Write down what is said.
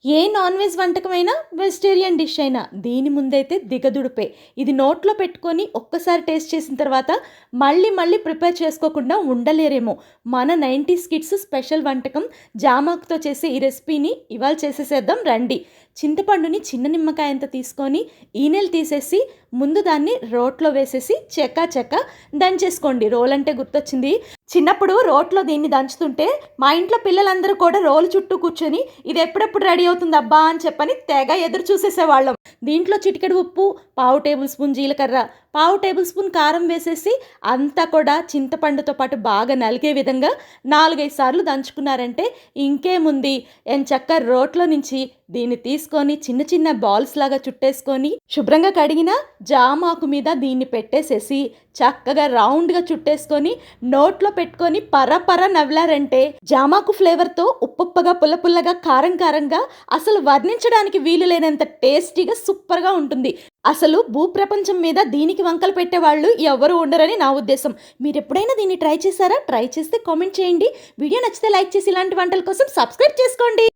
ఏ non veg వంటకమైనా, vegetarian dish అయినా దీని ముందైతే దిగదుడిపే. ఇది నోట్లో పెట్టుకొని ఒక్కసారి టేస్ట్ చేసిన తర్వాత మళ్ళీ మళ్ళీ ప్రిపేర్ చేసుకోకుండా ఉండలేరేమో. మన 90s కిడ్స్ స్పెషల్ వంటకం జామాకుతో చేసే ఈ రెసిపీని ఇవాళ చేసేసేద్దాం రండి. చింతపండుని చిన్న నిమ్మకాయంత తీసుకొని ఈనెలు తీసేసి ముందు దాన్ని రోట్లో వేసేసి చెక్క దంచేసుకోండి. రోల్ అంటే గుర్తొచ్చింది. చిన్నప్పుడు రోట్లో దీన్ని దంచుతుంటే మా ఇంట్లో పిల్లలందరూ కూడా రోలు చుట్టూ కూర్చొని ఇది ఎప్పుడెప్పుడు రెడీ అవుతుంది అబ్బా అని చెప్పని తెగ ఎదురు చూసేసేవాళ్ళం. దీంట్లో చిటికెడు ఉప్పు, పావు టేబుల్ స్పూన్ జీలకర్ర, పావు టేబుల్ స్పూన్ కారం వేసేసి అంతా కూడా చింతపండుతో పాటు బాగా నలిగే విధంగా 4-5 సార్లు దంచుకున్నారంటే ఇంకేముంది, ఎంచక్కా రోట్లో నుంచి దీన్ని తీసుకొని చిన్న చిన్న బాల్స్ లాగా చుట్టేసుకొని శుభ్రంగా కడిగిన జామాకు మీద దీన్ని పెట్టేసేసి చక్కగా రౌండ్గా చుట్టేసుకొని నోట్లో పెట్టుకొని పరపర నవ్లారంటే జామాకు ఫ్లేవర్తో ఉప్పుగా పుల్లగా కారంగా అసలు వర్ణించడానికి వీలు లేనంత టేస్టీగా సూపర్గా ఉంటుంది. అసలు భూప్రపంచం మీద దీనికి వంకలు పెట్టేవాళ్ళు ఎవరు ఉండరని నా ఉద్దేశం. మీరు ఎప్పుడైనా దీన్ని ట్రై చేశారా? ట్రై చేస్తే కామెంట్ చేయండి. వీడియో నచ్చితే లైక్ చేసి ఇలాంటి వంటల కోసం సబ్స్క్రైబ్ చేసుకోండి.